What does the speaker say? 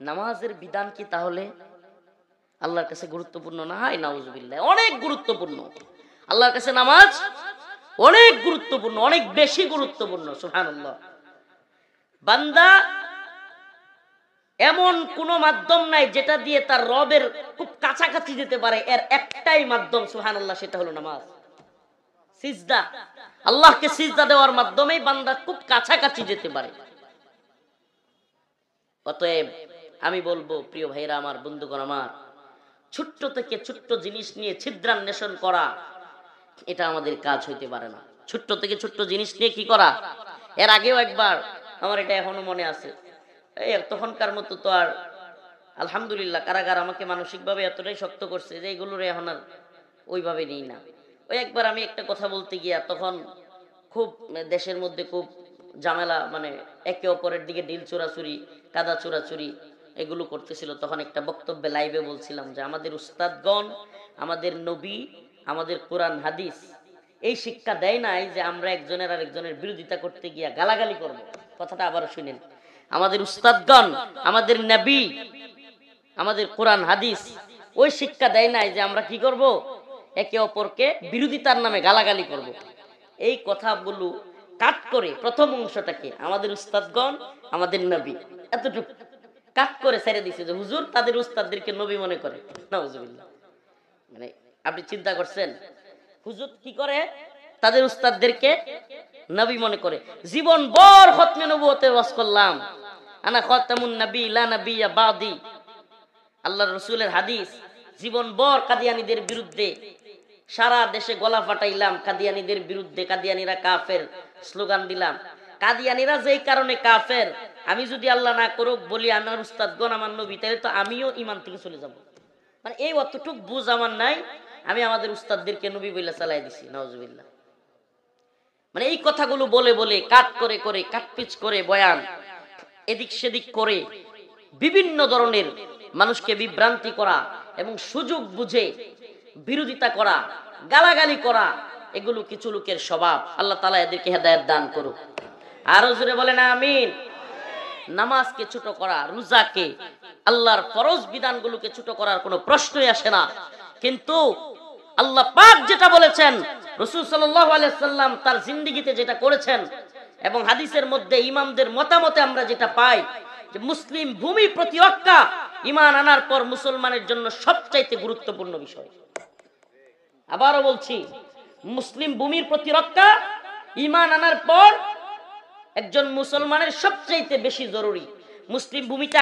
নামাজের বিধান কি তাহলে আল্লাহর কাছে গুরুত্বপূর্ণ না? হায় নাউজুবিল্লাহ, অনেক গুরুত্বপূর্ণ। আল্লাহর কাছে নামাজ অনেক গুরুত্বপূর্ণ, অনেক বেশি গুরুত্বপূর্ণ। সুবহানাল্লাহ। বান্দা এমন কোন মাধ্যম নাই যেটা দিয়ে তার রবের খুব কাছাকাছি যেতে পারে, এর একটাই মাধ্যম, সুবহানাল্লাহ, সেটা হলো নামাজ, সিজদা। আল্লাহকে সিজদা দেওয়ার মাধ্যমেই বান্দা খুব কাছাকাছি যেতে পারে। অতএব আমি বলবো, প্রিয় ভাইরা আমার, বন্ধুগণ আমার, ছোট্ট থেকে ছোট্ট জিনিস নিয়ে ছিদ্রান্বেষণ করা, এটা আমাদের কাজ হইতে পারে না। ছোট্ট থেকে ছোট্ট জিনিস নিয়ে কি করা? এর আগেও একবার, আমার এটা এখনো মনে আছে, এই তখনকার মতো তো আর আলহামদুলিল্লাহ কারাগার আমাকে মানসিকভাবে এতটাই শক্ত করছে যে এইগুলোর এখন আর ওইভাবে নিই না। ওই একবার আমি একটা কথা বলতে গিয়া, তখন খুব দেশের মধ্যে খুব ঝামেলা, মানে একে অপরের দিকে ঢিল চোরাচুরি, কাদা চোরাচুরি এগুলো করতেছিল। তখন একটা বক্তব্যে লাইভে বলছিলাম যে আমাদের উস্তাদগণ, আমাদের নবী, আমাদের কোরআন হাদিস এই শিক্ষা দেয় নাই যে আমরা একজনের আর একজনের বিরোধিতা করতে গিয়া গালাগালি করব। কথাটা আবারও শুনেন, আমাদের উস্তাদগণ, আমাদের নবী, আমাদের কোরআন হাদিস ওই শিক্ষা দেয় নাই যে আমরা কি করব, একে অপরকে বিরোধিতার নামে গালাগালি করব। এই কথাগুলো কাট করে প্রথম অংশটাকে আমাদের উস্তাদগণ, আমাদের নবী, এতটুকু কাট করে ছেড়ে দিছে যে হুজুর তাদের উস্তাদদেরকে নবী মনে করে। নাউজুবিল্লাহ। মানে আপনি চিন্তা করছেন, হুজুর কি করে? তাদের উস্তাদদেরকে নবী মনে করে। জীবন ভর খতমে নবুয়তের ওয়াজ করলাম, আনা খাতামুন নবী লা নবিয়্যা বাদি, আল্লাহর রাসূলের হাদিস। জীবন ভর কাদিয়ানীদের বিরুদ্ধে সারা দেশে গলা ফাটাইলাম, কাদিয়ানীদের বিরুদ্ধে, কাদিয়ানীরা কাফের স্লোগান দিলাম। কাদিয়ানীরা যেই কারণে কাফের, আমি যদি আল্লাহ না করুক বলি আমার উস্তাদগণ, আমার নবী, তাহলে তো আমিও ঈমান থেকে চলে যাব। মানে এই অতটুক বুঝ আমার নাই, আমি আমাদের উস্তাদদেরকে নবী বইলা চালাই দিছি। নাউজুবিল্লাহ। মানে এই কথাগুলো বলে বলে, কাট করে করে, কাটপিচ করে, বয়ান এদিক সেদিক করে বিভিন্ন ধরনের মানুষকে বিভ্রান্তি করা এবং সুযোগ বুঝে বিরোধিতা করা, গালাগালি করা, এগুলো কিছু লোকের স্বভাব। আল্লাহ তাআলা এদেরকে হেদায়েত দান করুক। আরো জোরে বলেন আমিন। নামাজকে ছোট করা, রোজাকে, আল্লাহর ফরজ বিধানগুলোকে ছোট করার কোনো প্রশ্নই আসে না। কিন্তু আল্লাহ পাক যেটা বলেছেন, রাসূল সাল্লাল্লাহু আলাইহি সাল্লাম তার জিন্দেগিতে যেটা করেছেন, এবং হাদিসের মধ্যে ইমামদের মতামতে আমরা যেটা পাই, যে মুসলিম ভূমি প্রতিরক্ষা ঈমান আনার পর মুসলমানের জন্য সবচাইতে গুরুত্বপূর্ণ বিষয়। আবারও বলছি, মুসলিম ভূমির প্রতিরক্ষা ঈমান আনার পর একজন মুসলমানের সবচাইতে বেশি জরুরি। মুসলিম ভূমিটা